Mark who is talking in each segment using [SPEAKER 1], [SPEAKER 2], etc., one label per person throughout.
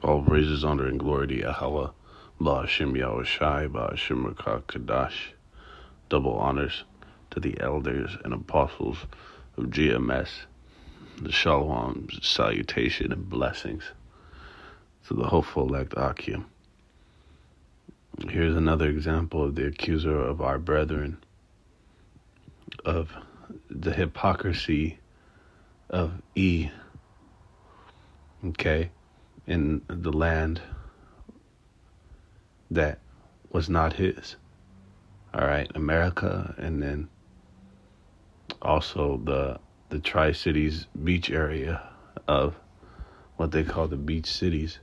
[SPEAKER 1] All praises, honor, and glory to Yahweh, Ba'ashem Yahushai, Ba'ashem Rakah Kadash. Double honors to the elders and apostles of GMS. The Shalom, salutation, and blessings to the hopeful elect Akim. Here's another example of the accuser of our brethren, of the hypocrisy of E, okay, in the land that was not his. All right, America, and then also the Tri-Cities beach area of what they call the beach cities,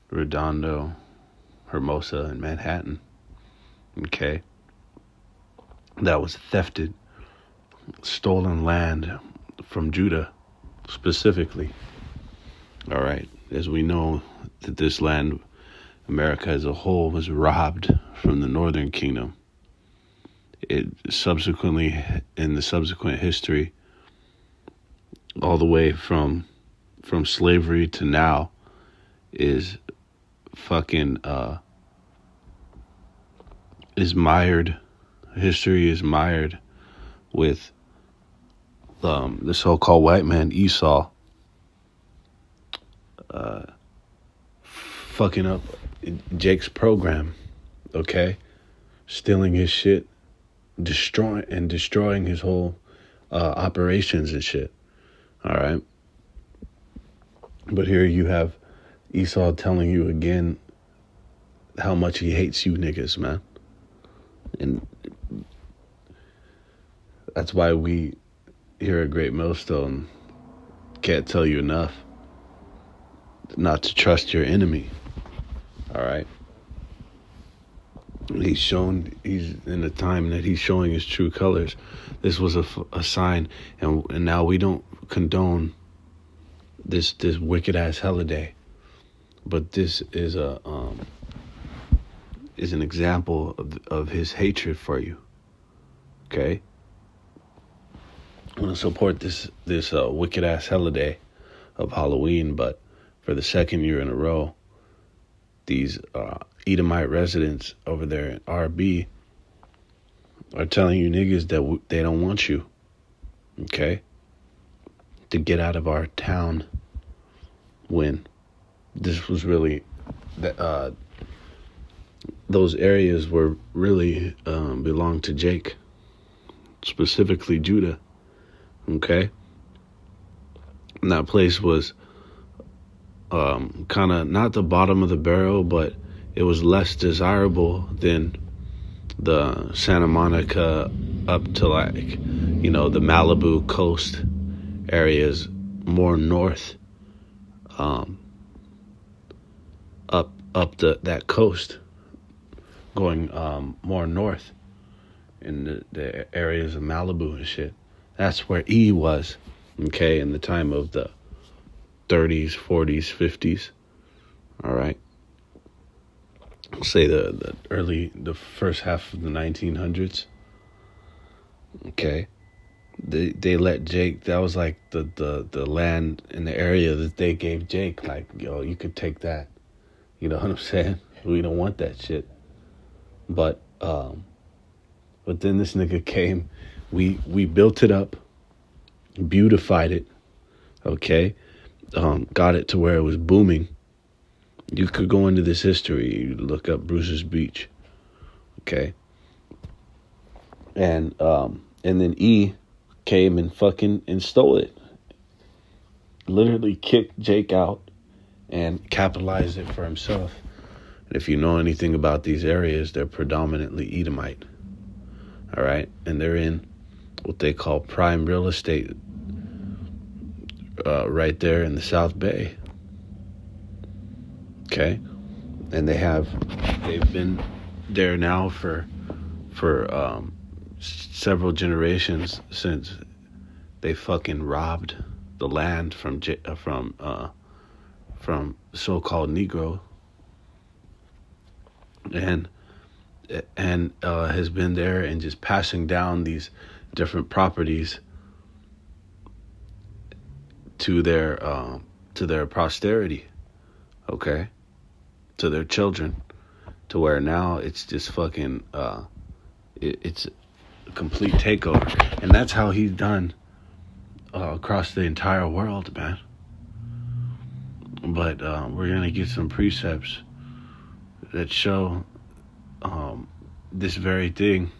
[SPEAKER 1] Redondo, Hermosa, and Manhattan. Okay, that was thefted, stolen land from Judah specifically. All right, as we know that this land, America as a whole, was robbed from the Northern Kingdom. It subsequently, in the subsequent history, all the way from slavery to now, is fucking is mired. History is mired with the so-called white man Esau fucking up Jake's program, okay, stealing his shit, destroying his whole operations and shit. All right, but here you have Esau telling you again how much he hates you niggas, man. And that's why we here at Great Millstone can't tell you enough not to trust your enemy. All right. He's in a time that he's showing his true colors. This was a sign, and now we don't condone this wicked ass holiday, but this is an example of his hatred for you. Okay, I want to support this wicked ass holiday of Halloween, but for the second year in a row, these Edomite residents over there in RB are telling you niggas that they don't want you, okay, to get out of our town, when this was really, those areas were really belonged to Jake, specifically Judah, okay? And that place was kind of not the bottom of the barrel, but it was less desirable than the Santa Monica up to, like, you know, the Malibu coast areas, more north, up that coast, going more north in the areas of Malibu and shit. That's where E was, okay, in the time of the 30s, 40s, 50s. All right. Say the first half of the 1900s. Okay. They let Jake, that was like the land in the area that they gave Jake, like, yo, you could take that. You know what I'm saying? We don't want that shit. But then this nigga came, we built it up, beautified it, okay? Got it to where it was booming. You could go into this history, you look up Bruce's Beach, okay? And then E came and stole it. Literally kicked Jake out and capitalized it for himself. And if you know anything about these areas, they're predominantly Edomite. All right? And they're in what they call prime real estate, right there in the South Bay. Okay? And they've been there now for several generations, since they fucking robbed the land from so-called Negro, and has been there and just passing down these different properties to their posterity. okay, to their children, to where now it's just fucking, it's a complete takeover. And that's how he's done across the entire world, man. But we're going to get some precepts that show this very thing,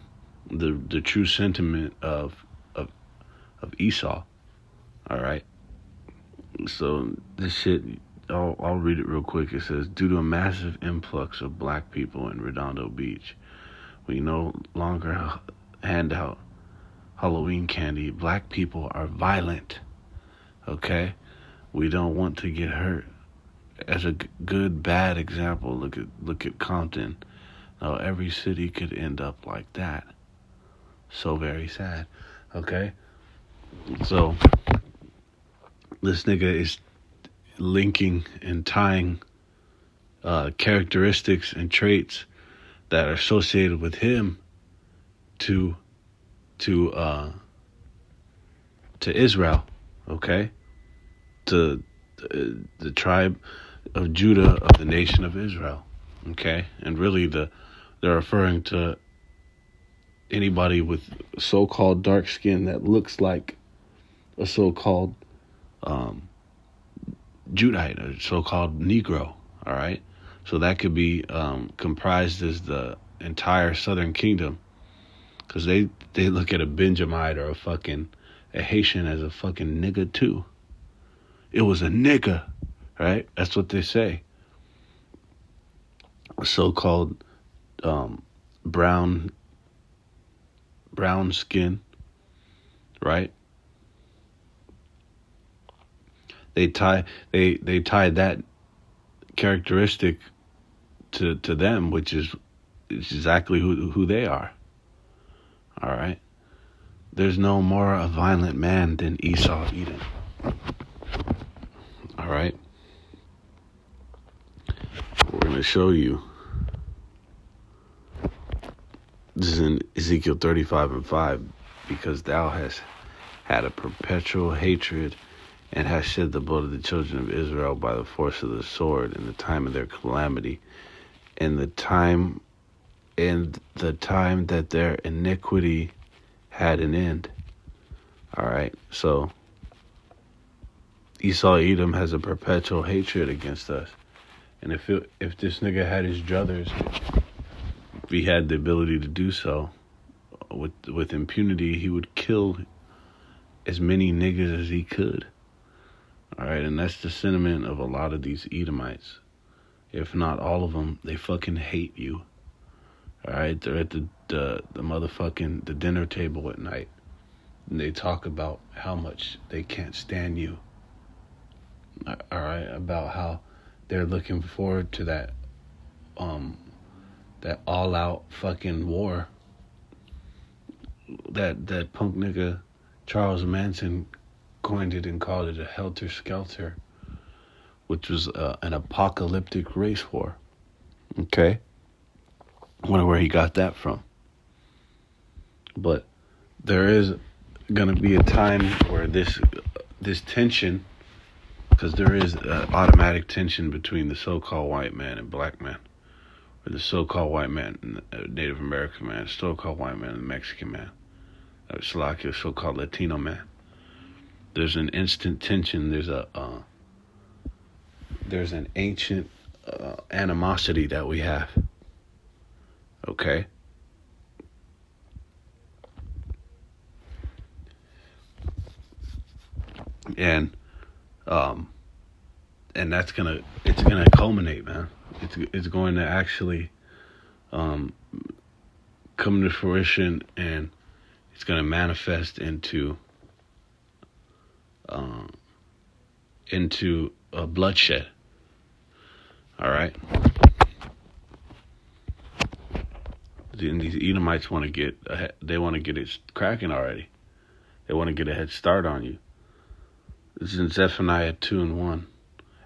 [SPEAKER 1] the true sentiment of Esau. All right. So this shit, I'll read it real quick. It says, due to a massive influx of black people in Redondo Beach, we no longer hand out Halloween candy. Black people are violent. Okay, we don't want to get hurt. As a good bad example, look at Compton. Now every city could end up like that. So very sad. Okay, so this nigga is linking and tying characteristics and traits that are associated with him to Israel, okay, to the tribe of Judah of the nation of Israel, okay, and really they're referring to anybody with so-called dark skin that looks like a so-called Judite, a so-called Negro, all right, so that could be comprised as the entire Southern Kingdom, because they look at a Benjamite or a Haitian as a fucking nigga too. It was a nigga, right? That's what they say. So-called brown skin, right? They tie that characteristic to them, which is exactly who they are. All right. There's no more a violent man than Esau Edom. All right. We're going to show you. This is in Ezekiel 35:5. Because thou hast had a perpetual hatred and hast shed the blood of the children of Israel by the force of the sword in the time of their calamity, in the time that their iniquity had an end. All right, so Esau Edom has a perpetual hatred against us, and if this nigga had his druthers, if he had the ability to do so with impunity, he would kill as many niggas as he could. All right, and that's the sentiment of a lot of these Edomites. If not all of them, they fucking hate you. All right, they're at the motherfucking the dinner table at night, and they talk about how much they can't stand you. All right, about how they're looking forward to that all-out fucking war that punk nigga Charles Manson coined it and called it a helter-skelter, which was an apocalyptic race war. Okay? I wonder where he got that from. But there is going to be a time where this tension, because there is automatic tension between the so-called white man and black man, or the so-called white man and the Native American man, so-called white man and the Mexican man, or so-called Latino man. There's an instant tension. There's an ancient animosity that we have. Okay? And that's it's gonna culminate, man. It's going to actually come to fruition, and it's gonna manifest into a bloodshed. All right. And these Edomites want to get ahead, they want to get it cracking already. They want to get a head start on you. This is in Zephaniah 2:1.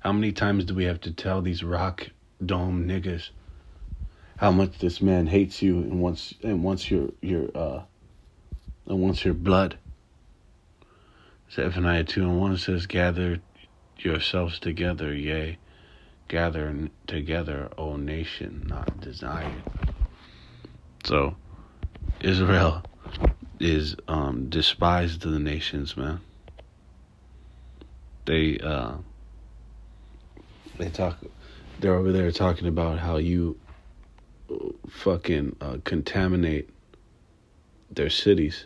[SPEAKER 1] How many times do we have to tell these rock dome niggas how much this man hates you and wants your blood? Zephaniah 2:1 says, "Gather yourselves together, yea, gather together, O nation, not desired. So Israel is despised to the nations, man. They're over there talking about how you fucking contaminate their cities,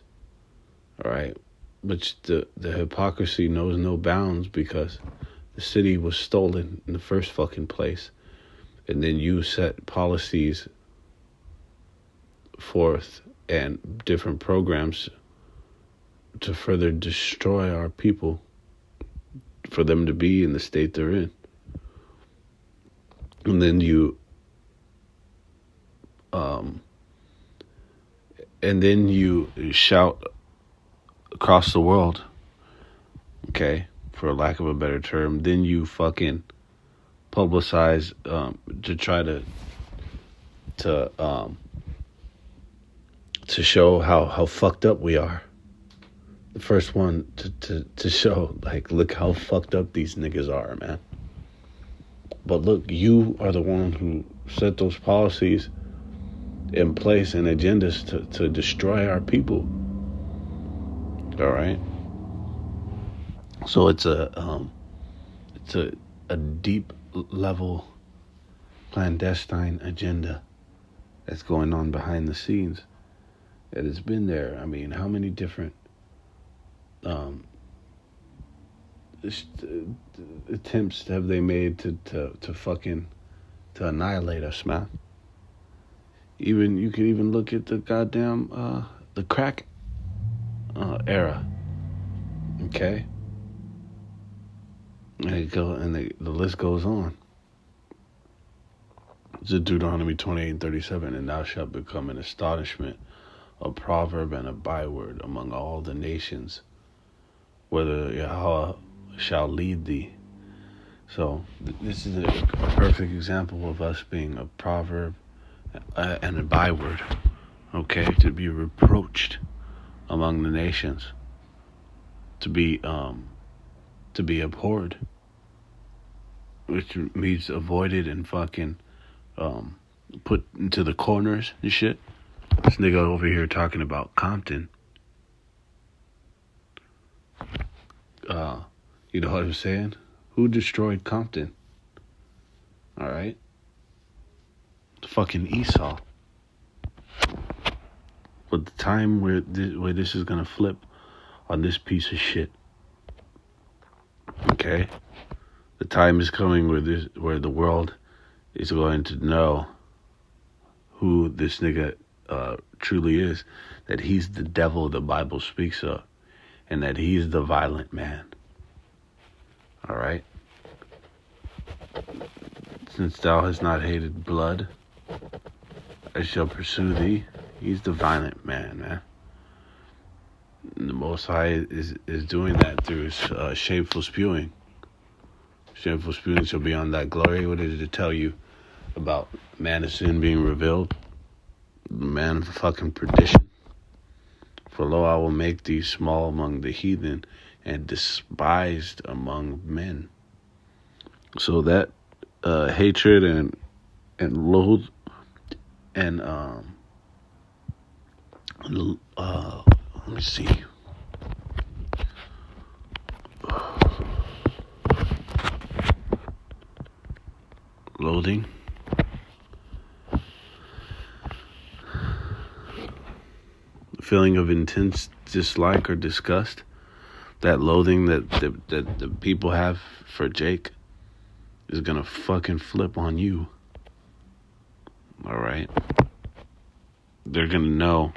[SPEAKER 1] all right? But the hypocrisy knows no bounds, because the city was stolen in the first fucking place, and then you set policies forth and different programs to further destroy our people, for them to be in the state they're in. And then you shout across the world, okay, for lack of a better term. Then you fucking publicize to try to show how fucked up we are. The first one to show, like, look how fucked up these niggas are, man. But look, you are the one who set those policies in place and agendas to destroy our people. All right. So it's a deep level clandestine agenda that's going on behind the scenes. That has been there. I mean, how many different attempts have they made to annihilate us, man? You can even look at the goddamn the crack era, okay? And the list goes on. It's Deuteronomy 28:37, and thou shalt become an astonishment, a proverb and a byword among all the nations, whether Yahweh shall lead thee. So this is a perfect example of us being a proverb and a byword, okay, to be reproached among the nations, to be abhorred, which means avoided and fucking put into the corners and shit. This nigga over here talking about Compton. You know what I'm saying? Who destroyed Compton? All right. Fucking Esau. But the time where this is gonna flip on this piece of shit, okay? The time is coming where the world is going to know who this nigga truly is. That he's the devil the Bible speaks of, and that he's the violent man. All right. Since thou hast not hated blood, I shall pursue thee. He's the violent man, man. And the Most High is doing that through his shameful spewing. Shameful spewing shall be on that glory. What did it tell you about man of sin being revealed? Man of fucking perdition. For lo, I will make thee small among the heathen and despised among men. So that hatred and loathe and let me see. Loathing. Feeling of intense dislike or disgust. That loathing that the people have for Jake is gonna fucking flip on you. All right. They're gonna know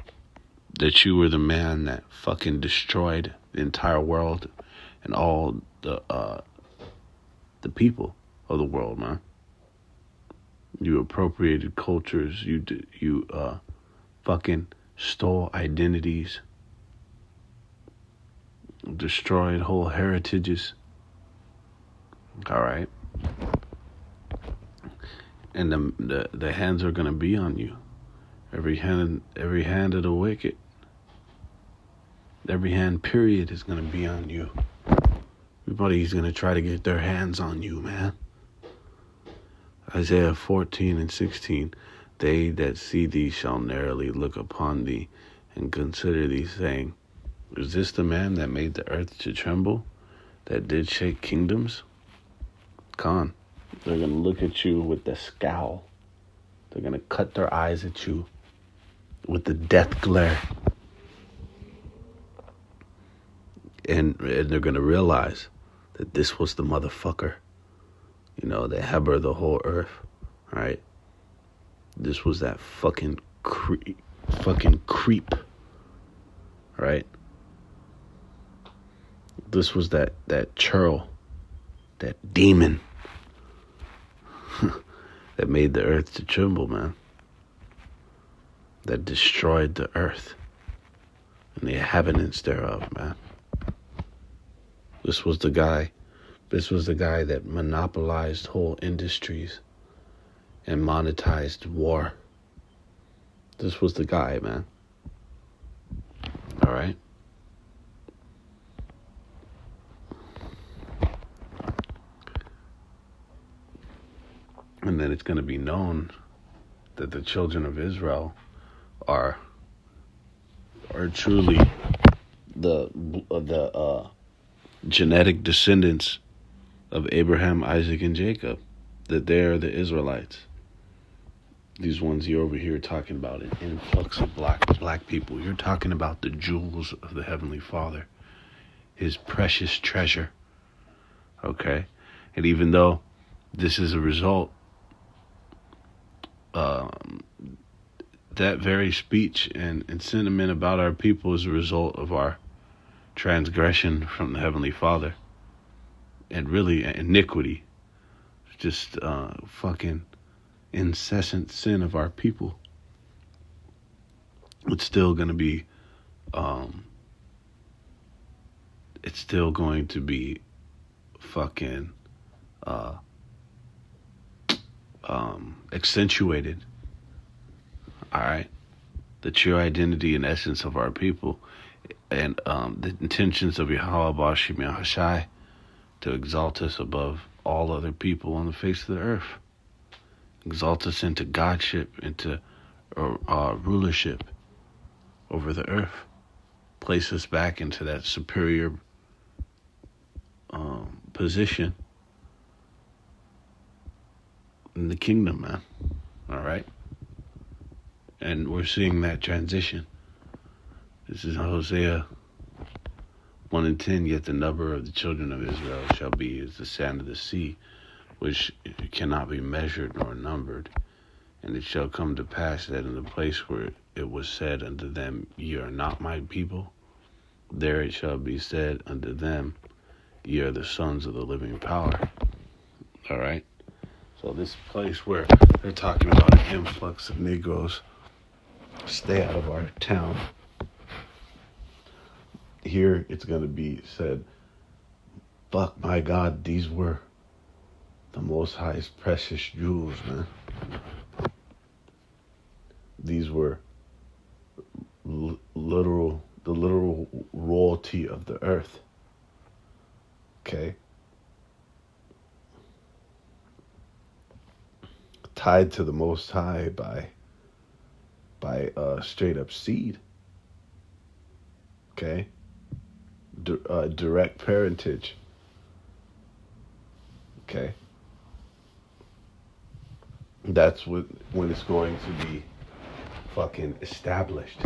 [SPEAKER 1] that you were the man that fucking destroyed the entire world and all the people of the world, man. You appropriated cultures. You fucking stole identities. Destroyed whole heritages. All right. And the hands are gonna be on you. Every hand of the wicked. Every hand, period, is gonna be on you. Everybody's gonna try to get their hands on you, man. Isaiah 14:16, they that see thee shall narrowly look upon thee and consider thee, saying, is this the man that made the earth to tremble, that did shake kingdoms? Khan, they're going to look at you with the scowl. They're going to cut their eyes at you with the death glare. And they're going to realize that this was the motherfucker, that Heber the whole earth, right? This was that fucking creep, right? This was that churl, that demon that made the earth to tremble, man. That destroyed the earth and the inhabitants thereof, man. This was the guy that monopolized whole industries and monetized war. This was the guy, man. All right? And then it's going to be known that the children of Israel are truly the genetic descendants of Abraham, Isaac, and Jacob. That they are the Israelites. These ones you're over here talking about an influx of black people. You're talking about the jewels of the Heavenly Father, His precious treasure. Okay? And even though this is a result, that very speech and sentiment about our people is a result of our transgression from the Heavenly Father. And really iniquity. Just fucking incessant sin of our people. It's still going to be fucking accentuated. All right, the true identity and essence of our people, and the intentions of Yahweh Bashim Yahashai to exalt us above all other people on the face of the earth. Exalt us into godship, into rulership over the earth. Place us back into that superior position in the kingdom, man. All right? And we're seeing that transition. This is Hosea 1:10, yet the number of the children of Israel shall be as the sand of the sea, which cannot be measured nor numbered. And it shall come to pass that in the place where it was said unto them, ye are not my people, there it shall be said unto them, ye are the sons of the living power. All right? So this place where they're talking about an influx of Negroes, stay out of our town. Here it's going to be said, fuck my God, these were the Most High's precious jewels, man. These were the literal royalty of the earth. Okay? Tied to the Most High by straight up seed. Okay? Direct parentage. Okay? That's when it's going to be fucking established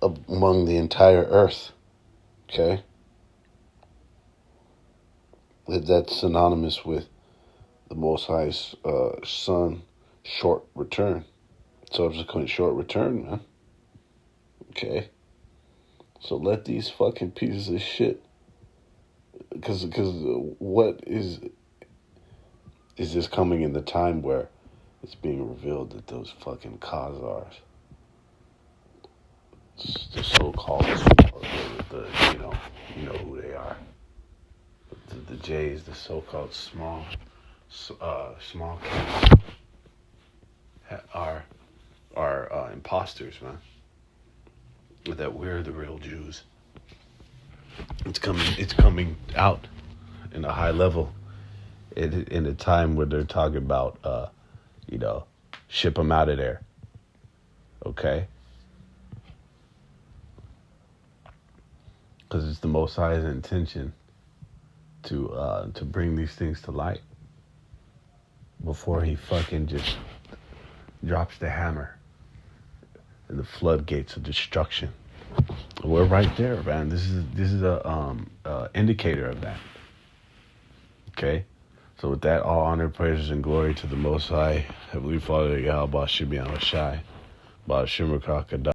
[SPEAKER 1] among the entire earth. Okay? That's synonymous with the Most High's Son short return. Subsequent short return, man. Okay? So let these fucking pieces of shit, because what is this coming in the time where it's being revealed that those fucking Khazars, the so-called, you know who they are, the Jays, the so-called small cats, are imposters, man. That we're the real Jews. It's coming out in a high level in a time where they're talking about, ship them out of there. Okay? Because it's the Most High's intention to bring these things to light before he fucking just drops the hammer and the floodgates of destruction. We're right there, man. This is a indicator of that. Okay? So with that, all honor, praises, and glory to the Most High, Heavenly Father, Yahweh, Shibyan Shai, Ba Shimmer Krakadai.